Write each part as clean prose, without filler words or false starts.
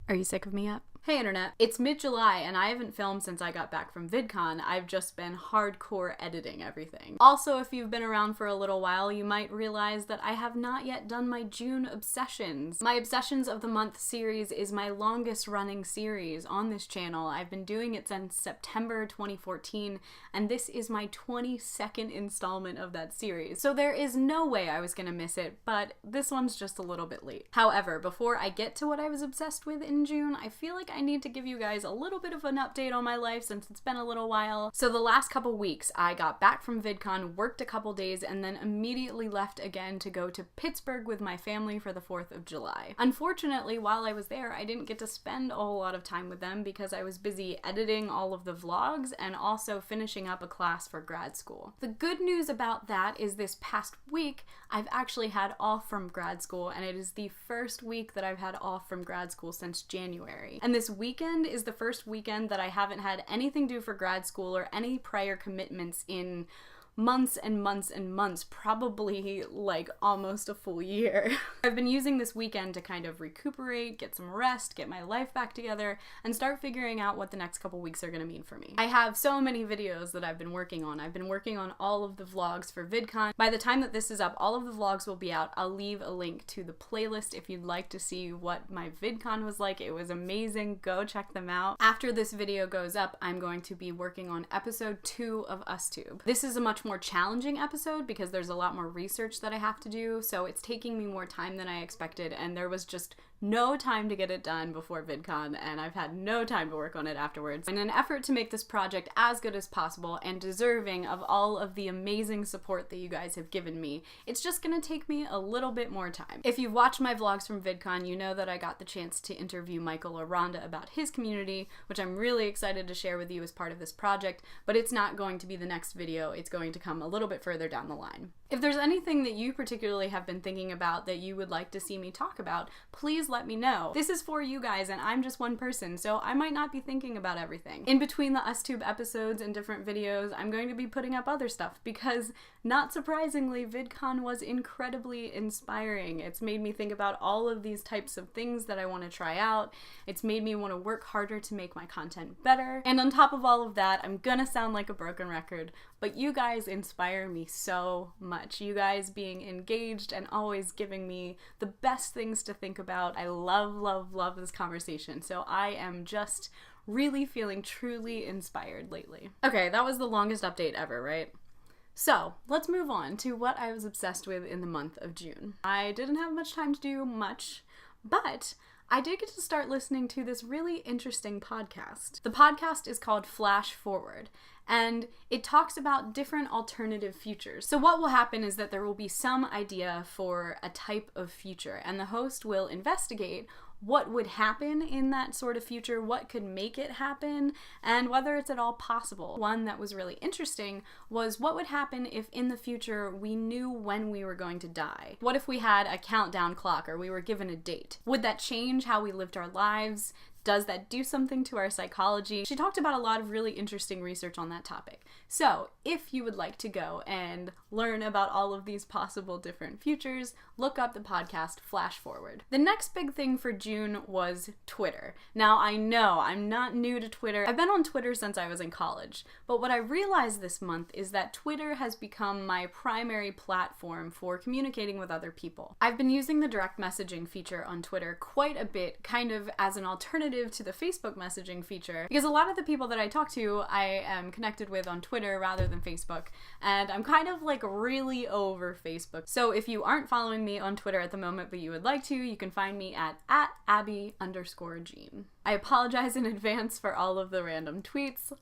Are you sick of me yet? Hey internet, it's mid-July and I haven't filmed since I got back from VidCon. I've just been hardcore editing everything. Also, if you've been around for a little while, you might realize that I have not yet done my June Obsessions. My Obsessions of the Month series is my longest running series on this channel. I've been doing it since September 2014, and this is my 22nd installment of that series. So there is no way I was gonna miss it, but this one's just a little bit late. However, before I get to what I was obsessed with in June, I feel like I need to give you guys a little bit of an update on my life since it's been a little while. So the last couple weeks, I got back from VidCon, worked a couple days, and then immediately left again to go to Pittsburgh with my family for the 4th of July. Unfortunately, while I was there, I didn't get to spend a whole lot of time with them because I was busy editing all of the vlogs and also finishing up a class for grad school. The good news about that is this past week, I've actually had off from grad school, and it is the first week that I've had off from grad school since January. And this weekend is the first weekend that I haven't had anything due for grad school or any prior commitments in months and months and months, probably like almost a full year. I've been using this weekend to kind of recuperate, get some rest, get my life back together, and start figuring out what the next couple weeks are gonna mean for me. I have so many videos that I've been working on. I've been working on all of the vlogs for VidCon. By the time that this is up, all of the vlogs will be out. I'll leave a link to the playlist if you'd like to see what my VidCon was like. It was amazing. Go check them out. After this video goes up, I'm going to be working on episode 2 of UsTube. This is a much more challenging episode because there's a lot more research that I have to do, so it's taking me more time than I expected, and there was just no time to get it done before VidCon, and I've had no time to work on it afterwards. In an effort to make this project as good as possible and deserving of all of the amazing support that you guys have given me, it's just gonna take me a little bit more time. If you've watched my vlogs from VidCon, you know that I got the chance to interview Michael or Rhonda about his community, which I'm really excited to share with you as part of this project, but it's not going to be the next video. It's going to come a little bit further down the line. If there's anything that you particularly have been thinking about that you would like to see me talk about, please let me know. This is for you guys, and I'm just one person, so I might not be thinking about everything. In between the UsTube episodes and different videos, I'm going to be putting up other stuff because, not surprisingly, VidCon was incredibly inspiring. It's made me think about all of these types of things that I want to try out. It's made me want to work harder to make my content better. And on top of all of that, I'm gonna sound like a broken record, but you guys inspire me so much. You guys being engaged and always giving me the best things to think about. I love, love, love this conversation. So I am just really feeling truly inspired lately. Okay, that was the longest update ever, right? So let's move on to what I was obsessed with in the month of June. I didn't have much time to do much, but I did get to start listening to this really interesting podcast. The podcast is called Flash Forward, and it talks about different alternative futures. So what will happen is that there will be some idea for a type of future, and the host will investigate what would happen in that sort of future, what could make it happen, and whether it's at all possible. One that was really interesting was what would happen if in the future we knew when we were going to die. What if we had a countdown clock or we were given a date? Would that change how we lived our lives? Does that do something to our psychology? She talked about a lot of really interesting research on that topic. So if you would like to go and learn about all of these possible different futures, look up the podcast Flash Forward. The next big thing for June was Twitter. Now I know I'm not new to Twitter. I've been on Twitter since I was in college, but what I realized this month is that Twitter has become my primary platform for communicating with other people. I've been using the direct messaging feature on Twitter quite a bit, kind of as an alternative to the Facebook messaging feature, because a lot of the people that I talk to I am connected with on Twitter rather than Facebook, and I'm kind of like really over Facebook. So if you aren't following me on Twitter at the moment but you would like to, you can find me at @Abby_Jean. I apologize in advance for all of the random tweets.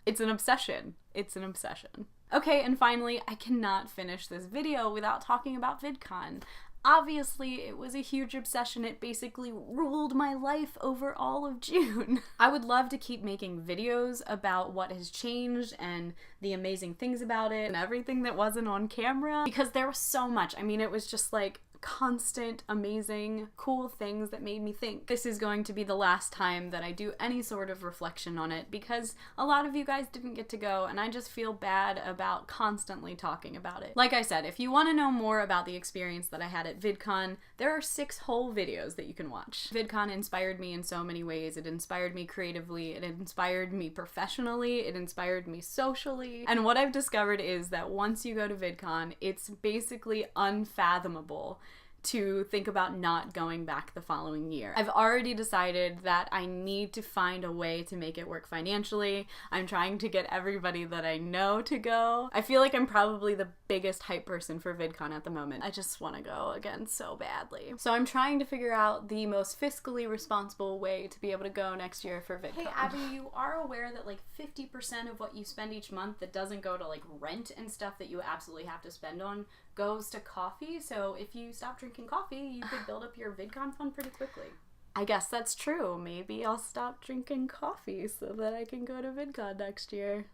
It's an obsession. It's an obsession. Okay, and finally, I cannot finish this video without talking about VidCon. Obviously, it was a huge obsession. It basically ruled my life over all of June. I would love to keep making videos about what has changed and the amazing things about it and everything that wasn't on camera, because there was so much. I mean, it was just like constant, amazing, cool things that made me think. This is going to be the last time that I do any sort of reflection on it because a lot of you guys didn't get to go and I just feel bad about constantly talking about it. Like I said, if you want to know more about the experience that I had at VidCon, there are 6 whole videos that you can watch. VidCon inspired me in so many ways. It inspired me creatively, it inspired me professionally, it inspired me socially, and what I've discovered is that once you go to VidCon, it's basically unfathomable to think about not going back the following year. I've already decided that I need to find a way to make it work financially. I'm trying to get everybody that I know to go. I feel like I'm probably the biggest hype person for VidCon at the moment. I just want to go again so badly. So I'm trying to figure out the most fiscally responsible way to be able to go next year for VidCon. Hey Abby, you are aware that like 50% of what you spend each month that doesn't go to like rent and stuff that you absolutely have to spend on goes to coffee, so if you stop drinking coffee, you could build up your VidCon fund pretty quickly. I guess that's true. Maybe I'll stop drinking coffee so that I can go to VidCon next year.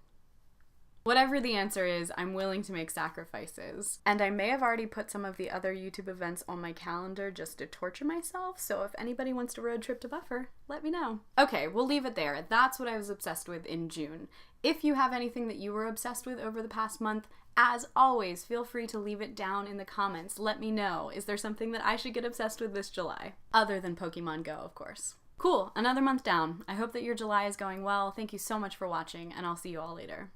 Whatever the answer is, I'm willing to make sacrifices. And I may have already put some of the other YouTube events on my calendar just to torture myself, so if anybody wants to road trip to Buffer, let me know. Okay, we'll leave it there. That's what I was obsessed with in June. If you have anything that you were obsessed with over the past month, as always, feel free to leave it down in the comments. Let me know. Is there something that I should get obsessed with this July? Other than Pokemon Go, of course. Cool, another month down. I hope that your July is going well. Thank you so much for watching, and I'll see you all later.